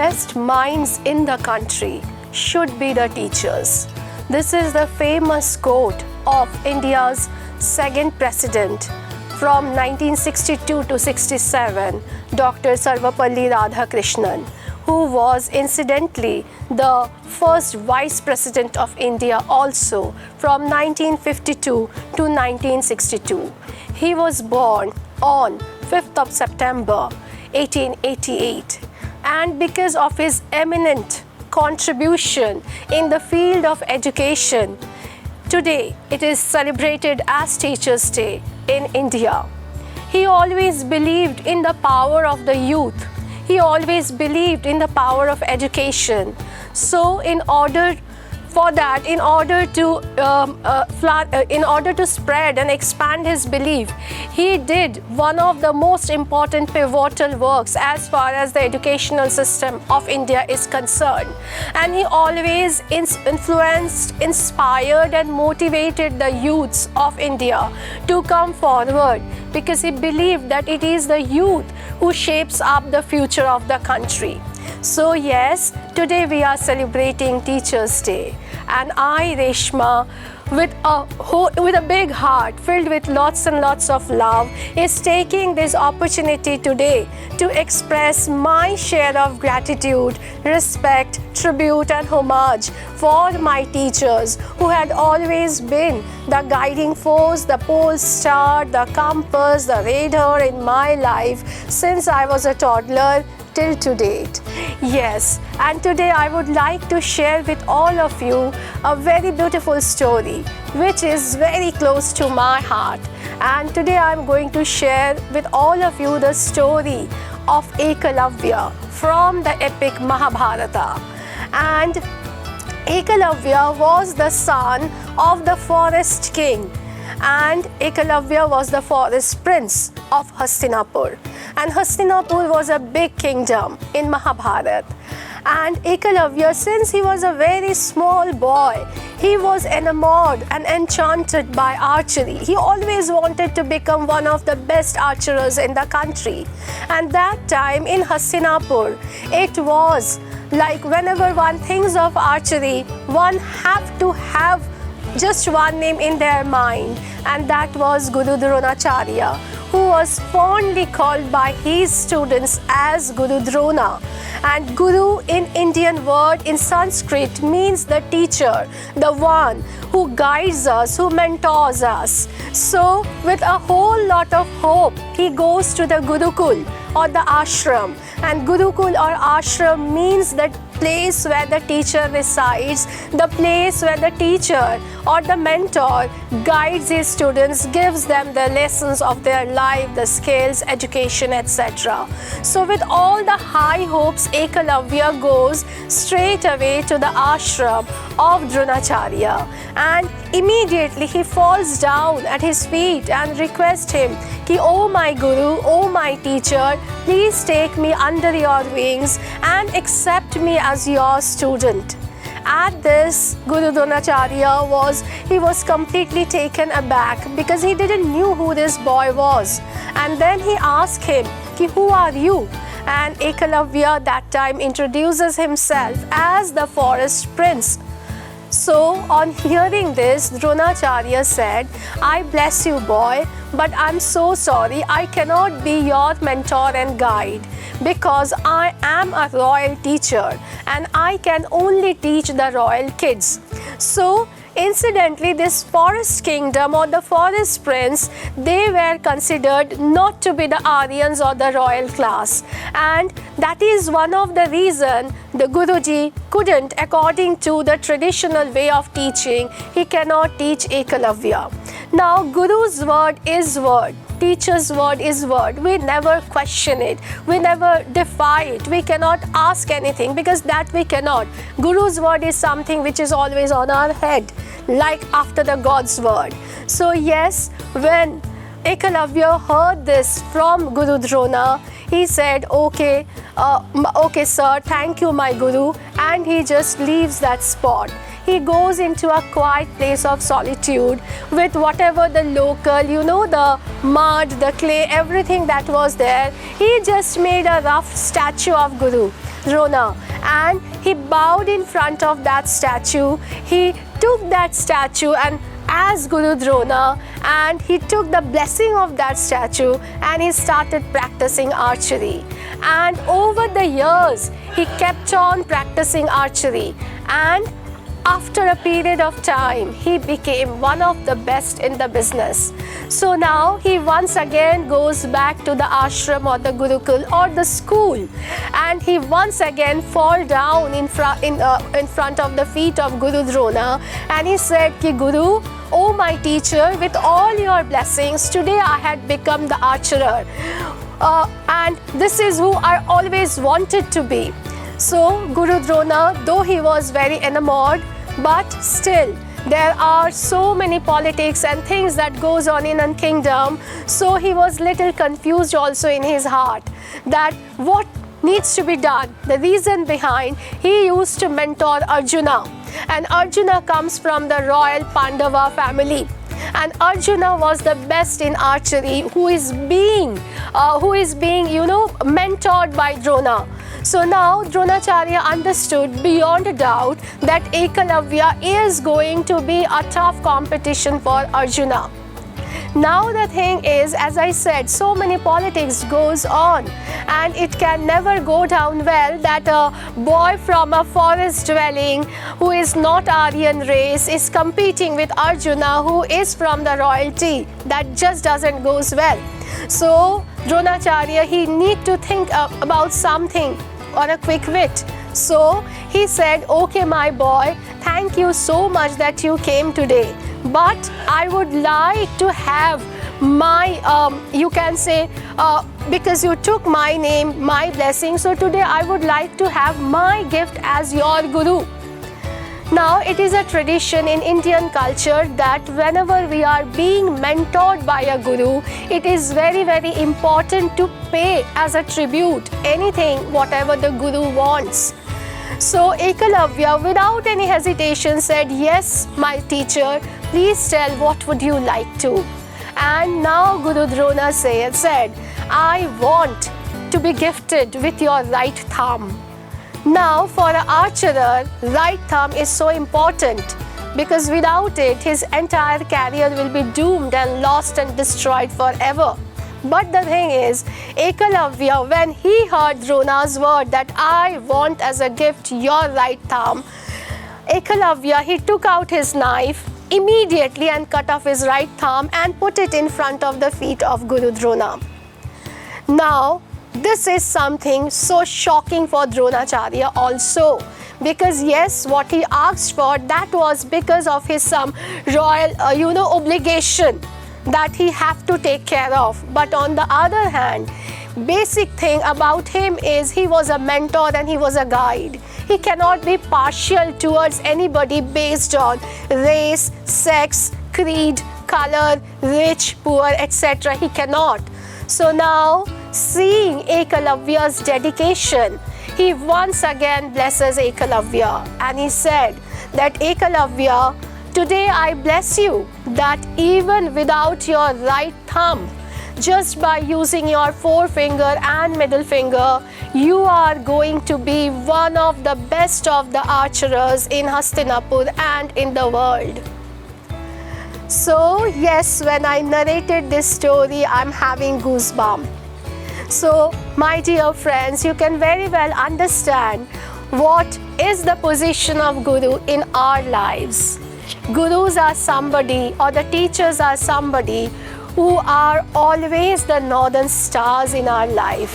best minds in the country should be the teachers. This is the famous quote of India's second president from 1962 to 67, Dr. Sarvapalli Radhakrishnan, who was incidentally the first Vice President of India also from 1952 to 1962. He was born on 5th of September 1888, and because of his eminent contribution in the field of education, today it is celebrated as Teachers' Day in India. He always believed in the power of the youth. He always believed in the power of education. So in order to spread and expand his belief, he did one of the most important pivotal works as far as the educational system of India is concerned. And he always influenced, inspired and motivated the youths of India to come forward, because he believed that it is the youth who shapes up the future of the country. So yes, today we are celebrating Teachers' Day, and I, Reshma, with a big heart filled with lots and lots of love, is taking this opportunity today to express my share of gratitude, respect, tribute and homage for my teachers who had always been the guiding force, the pole star, the compass, the radar in my life since I was a toddler till to date. Yes, and today I would like to share with all of you a very beautiful story which is very close to my heart. And today I am going to share with all of you the story of Ekalavya from the epic Mahabharata. And Ekalavya was the son of the forest king, and Ekalavya was the forest prince of Hastinapur. And Hastinapur was a big kingdom in Mahabharata. And Ekalavya, since he was a very small boy, he was enamored and enchanted by archery. He always wanted to become one of the best archers in the country. And that time in Hastinapur, it was like whenever one thinks of archery, one have to have just one name in their mind, and that was Guru Dronacharya, who was fondly called by his students as Guru Drona. And Guru in Indian word in Sanskrit means the teacher, the one who guides us, who mentors us. So with a whole lot of hope, he goes to the Gurukul or the ashram. And Gurukul or ashram means the place where the teacher resides, the place where the teacher or the mentor guides his students, gives them the lessons of their life, the skills, education, etc. So with all the high hopes, Ekalavya goes straight away to the ashram of Dronacharya, and immediately he falls down at his feet and requests him, ki, "Oh my Guru, oh my teacher, please take me under your wings and accept me as your student." At this, Guru Dronacharya was completely taken aback, because he didn't know who this boy was. And then he asked him, ki, "Who are you?" And Ekalavya that time introduces himself as the forest prince. So on hearing this, Dronacharya said, "I bless you, boy, but I'm so sorry, I cannot be your mentor and guide, because I am a royal teacher and I can only teach the royal kids." So incidentally, this forest kingdom or the forest prince, they were considered not to be the Aryans or the royal class, and that is one of the reason the Guruji couldn't, according to the traditional way of teaching, he cannot teach Ekalavya. Now Guru's word is word, teacher's word is word. We never question it, we never defy it, we cannot ask anything, because that we cannot. Guru's word is something which is always on our head, like after the God's word. So yes, when Ekalavya heard this from Guru Drona, he said, okay sir, thank you my Guru, and he just leaves that spot. He goes into a quiet place of solitude with whatever the local, the mud, the clay, everything that was there. He just made a rough statue of Guru. Drona, and he bowed in front of that statue. He took that statue and as Guru Drona, and he took the blessing of that statue and he started practicing archery. And over the years, he kept on practicing archery, and after a period of time, he became one of the best in the business. So now he once again goes back to the ashram or the gurukul or the school, and he once again fall down in front of the feet of Guru Drona, and he said, Ki Guru, oh my teacher, with all your blessings, today I had become the archer. And this is who I always wanted to be. So Guru Drona, though he was very enamored, but still there are so many politics and things that goes on in a kingdom. So he was little confused also in his heart that what needs to be done. The reason behind, he used to mentor Arjuna, and Arjuna comes from the royal Pandava family. And Arjuna was the best in archery, who is being mentored by Drona. So now Dronacharya understood beyond a doubt that Ekalavya is going to be a tough competition for Arjuna. Now the thing is, as I said, so many politics goes on, and it can never go down well that a boy from a forest dwelling who is not Aryan race is competing with Arjuna who is from the royalty. That just doesn't goes well. So Dronacharya, he need to think about something on a quick wit. So he said, okay my boy, thank you so much that you came today, but I would like to have my, you can say, because you took my name, my blessing, so today I would like to have my gift as your guru. Now it is a tradition in Indian culture that whenever we are being mentored by a guru, it is very, very important to pay as a tribute anything, whatever the guru wants. So Ekalavya, without any hesitation, said, yes, my teacher, please tell what would you like to. And now Guru Drona said, I want to be gifted with your right thumb. Now for an archer, right thumb is so important, because without it, his entire career will be doomed and lost and destroyed forever. But the thing is, Ekalavya, when he heard Drona's word that I want as a gift your right thumb, Ekalavya, he took out his knife immediately and cut off his right thumb and put it in front of the feet of Guru Drona. Now, this is something so shocking for Dronacharya also, because yes, what he asked for, that was because of his some royal, obligation that he have to take care of. But on the other hand, basic thing about him is he was a mentor and he was a guide. He cannot be partial towards anybody based on race, sex, creed, color, rich, poor, etc. He cannot. So now, seeing Ekalavya's dedication, he once again blesses Ekalavya, and he said that Ekalavya, today I bless you that even without your right thumb, just by using your forefinger and middle finger, you are going to be one of the best of the archers in Hastinapur and in the world. So yes, when I narrated this story, I'm having goosebumps. So my dear friends, you can very well understand what is the position of Guru in our lives. Gurus are somebody, or the teachers are somebody who are always the northern stars in our life.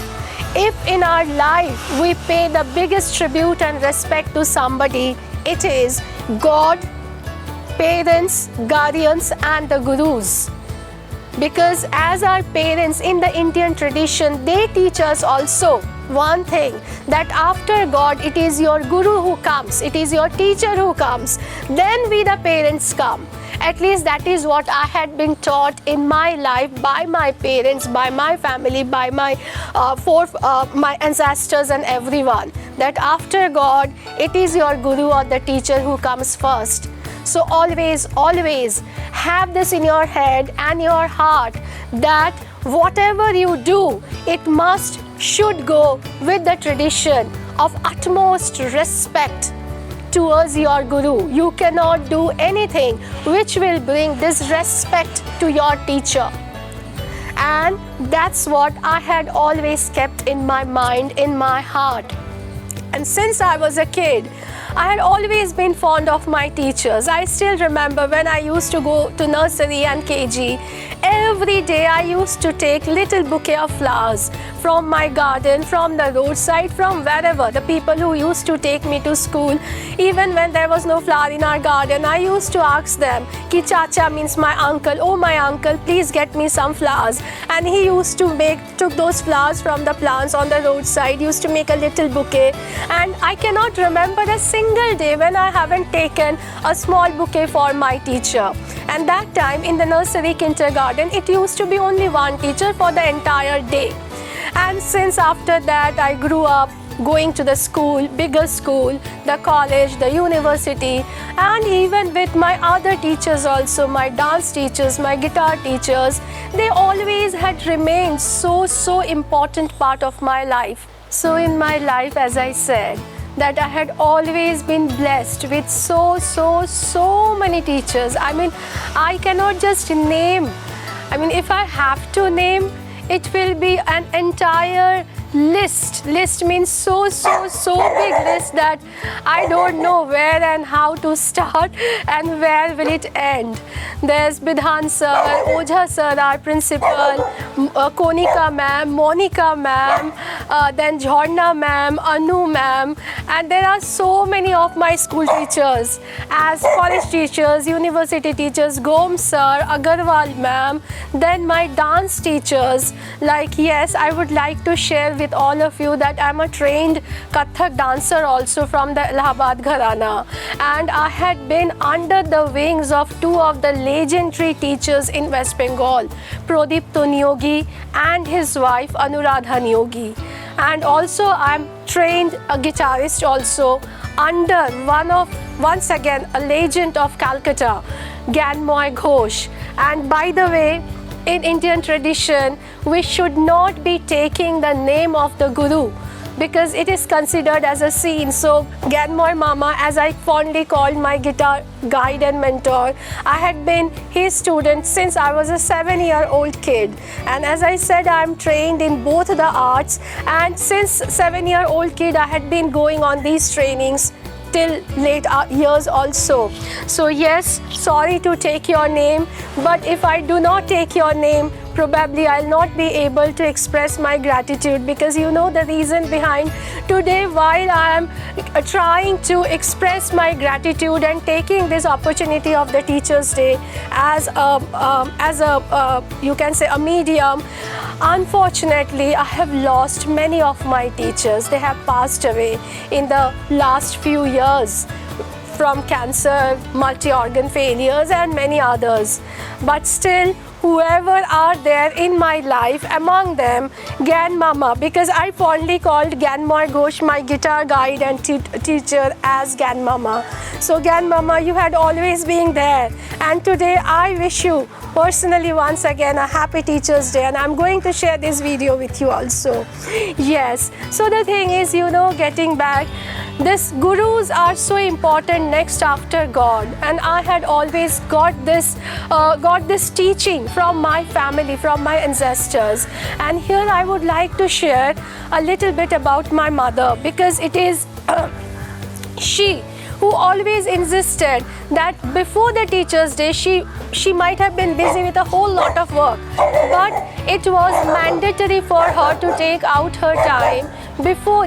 If in our life we pay the biggest tribute and respect to somebody, it is God, parents, guardians and the gurus. Because as our parents in the Indian tradition, they teach us also one thing, that after God, it is your guru who comes, it is your teacher who comes, then we the parents come. At least that is what I had been taught in my life by my parents, by my family, by my my ancestors and everyone, that after God, it is your guru or the teacher who comes first. So always, always have this in your head and your heart, that whatever you do, it should go with the tradition of utmost respect towards your guru. You cannot do anything which will bring disrespect to your teacher. And that's what I had always kept in my mind, in my heart. And since I was a kid, I had always been fond of my teachers. I still remember when I used to go to nursery and KG, every day I used to take little bouquet of flowers from my garden, from the roadside, from wherever. The people who used to take me to school, even when there was no flower in our garden, I used to ask them, ki Chacha means my uncle, oh my uncle, please get me some flowers. And he used to took those flowers from the plants on the roadside, used to make a little bouquet. And I cannot remember a single day when I haven't taken a small bouquet for my teacher. And that time in the nursery kindergarten, it used to be only one teacher for the entire day. And since after that I grew up going to the school, bigger school, the college, the university, and even with my other teachers also, my dance teachers, my guitar teachers, they always had remained so important part of my life. So in my life, as I said, that I had always been blessed with so many teachers. I mean, I cannot just name. I mean, if I have to name, it will be an entire list. List means so big list that I don't know where and how to start and where will it end. There's Bidhan sir, Ojha sir, our principal, Konika ma'am, Monica ma'am, then Jhorna ma'am, Anu ma'am, and there are so many of my school teachers, as college teachers, university teachers, Gom sir, Agarwal ma'am, then my dance teachers. Like, yes, I would like to share with all of you that I'm a trained Kathak dancer also from the Allahabad Gharana, and I had been under the wings of two of the legendary teachers in West Bengal, Pradip Niyogi and his wife Anuradha Niyogi. And also I'm trained a guitarist also under once again a legend of Calcutta, Gyanmoy Ghosh. And by the way, in Indian tradition, we should not be taking the name of the guru because it is considered as a sin. So Gyanmoy Mama, as I fondly called my guitar guide and mentor, I had been his student since I was a 7-year-old kid. And as I said, I'm trained in both the arts, and since 7-year-old kid I had been going on these trainings till late years also. So yes, sorry to take your name, but if I do not take your name, probably I'll not be able to express my gratitude, because you know the reason behind. Today, while I am trying to express my gratitude and taking this opportunity of the Teachers' Day as a you can say a medium, unfortunately I have lost many of my teachers. They have passed away in the last few years from cancer, multi-organ failures and many others. But still, whoever are there in my life, among them Gyan Mama, because I fondly called Gyanmoy Ghosh, my guitar guide and teacher, as Gyan Mama. So Gyan Mama, you had always been there, and today I wish you personally once again a happy Teachers' Day, and I'm going to share this video with you also. Yes, so the thing is, you know, getting back, this gurus are so important next after God, and I had always got this teaching from my family, from my ancestors. And here I would like to share a little bit about my mother, because it is she who always insisted that before the Teachers' Day, she might have been busy with a whole lot of work, but it was mandatory for her to take out her time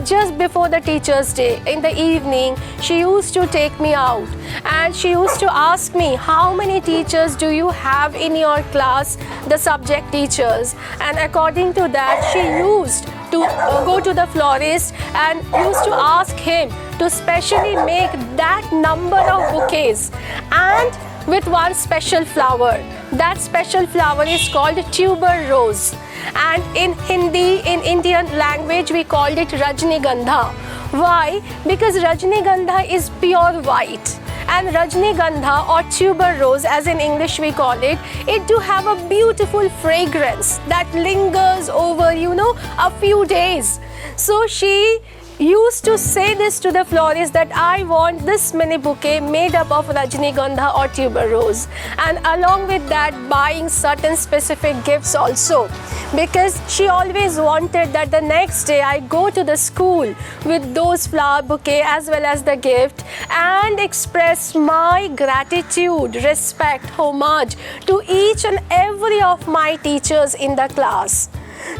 just before the Teachers' Day. In the evening, she used to take me out, and she used to ask me, how many teachers do you have in your class, the subject teachers? And according to that, she used to go to the florist and used to ask him to specially make that number of bouquets, and with one special flower. That special flower is called tuber rose, and in Hindi, in Indian language, we called it Rajnigandha. Why? Because Rajnigandha is pure white, and Rajnigandha or tuber rose, as in English we call it, it do have a beautiful fragrance that lingers over, you know, a few days. So she used to say this to the florist that I want this mini bouquet made up of Rajnigandha or tuberose, and along with that buying certain specific gifts also, because she always wanted that the next day I go to the school with those flower bouquet as well as the gift and express my gratitude, respect, homage to each and every of my teachers in the class.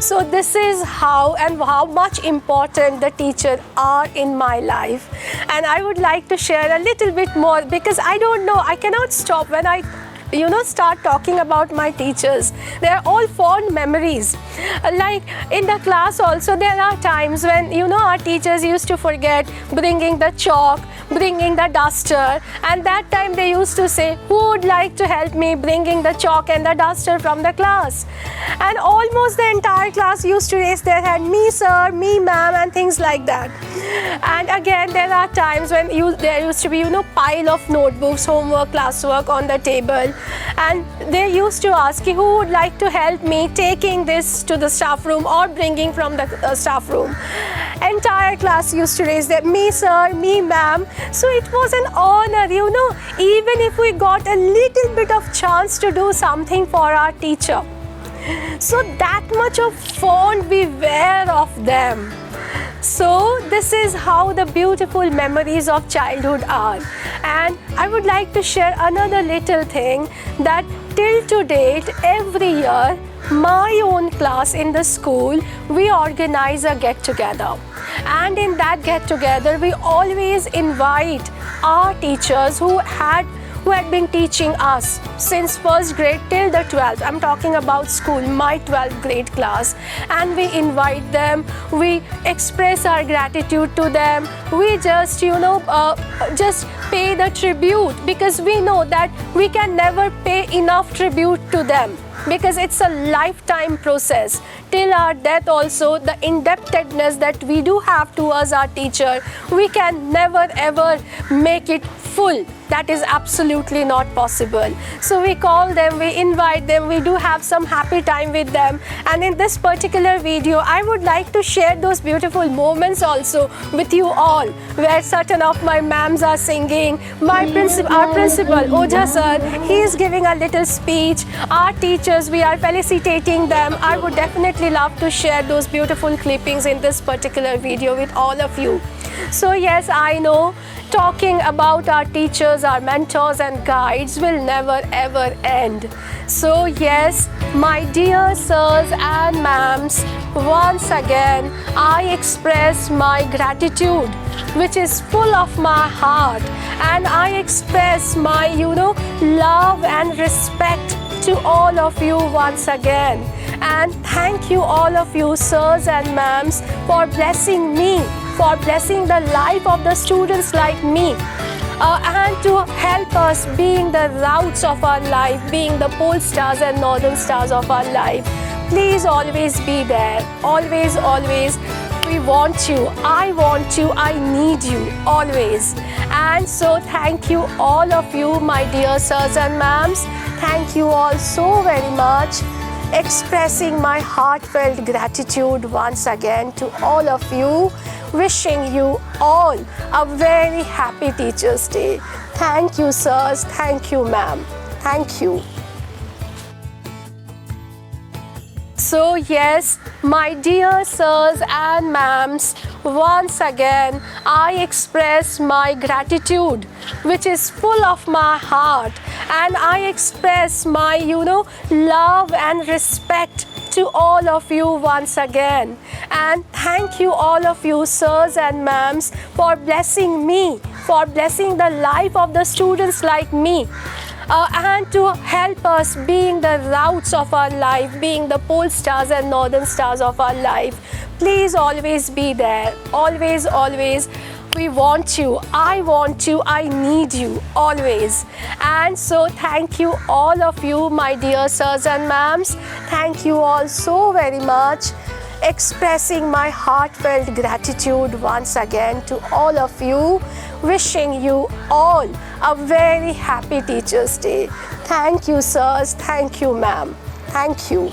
So this is how much important the teachers are in my life. And I would like to share a little bit more, because I don't know, I cannot stop when I start talking about my teachers. They are all fond memories. Like in the class also, there are times when our teachers used to forget bringing the chalk, bringing the duster, and that time they used to say, who would like to help me bringing the chalk and the duster from the class? And almost the entire class used to raise their hand, me sir, me ma'am, and things like that. And again, there are times when there used to be pile of notebooks, homework, classwork on the table, and they used to ask who would like to help me taking this to the staff room or bringing from the staff room. Entire class used to raise their, me sir, me ma'am. So it was an honor, even if we got a little bit of chance to do something for our teacher. So that much of fond we were of them. So this is how the beautiful memories of childhood are. And I would like to share another little thing, that till to date, every year, my own class in the school, we organize a get-together. And in that get-together, we always invite our teachers who had been teaching us since first grade till the 12th. I'm talking about school, my 12th grade class. And we invite them, we express our gratitude to them. We just, just pay the tribute, because we know that we can never pay enough tribute to them, because it's a lifetime process. Till our death also, the indebtedness that we do have towards our teacher, we can never ever make it full. That is absolutely not possible. So we call them, we invite them, we do have some happy time with them. And in this particular video, I would like to share those beautiful moments also with you all, where certain of my ma'ams are singing. Our principal, Oja sir, he is giving a little speech. Our teachers, we are felicitating them. I would definitely love to share those beautiful clippings in this particular video with all of you. So yes, I know talking about our teachers, our mentors and guides will never ever end. So yes, my dear sirs and ma'ams, once again I express my gratitude, which is full of my heart, and I express my love and respect to all of you once again. And thank you all of you sirs and ma'ams for blessing me, for blessing the life of the students like me, and to help us being the routes of our life, being the pole stars and northern stars of our life. Please always be there, always, always. We want you, I want you, I need you, always. And so thank you all of you, my dear sirs and ma'ams. Thank you all so very much. Expressing my heartfelt gratitude once again to all of you. Wishing you all a very happy Teachers' Day. Thank you, sirs. Thank you, ma'am. Thank you. So yes, my dear sirs and ma'ams, once again I express my gratitude, which is full of my heart, and I express my love and respect to all of you once again. And thank you all of you sirs and ma'ams for blessing me, for blessing the life of the students like me. And to help us being the routes of our life, being the pole stars and northern stars of our life. Please always be there, always, always. We want you, I want you, I need you, always. And so thank you all of you, my dear sirs and ma'ams. Thank you all so very much. Expressing my heartfelt gratitude once again to all of you. Wishing you all a very happy Teachers' Day. Thank you, sirs. Thank you, ma'am. Thank you.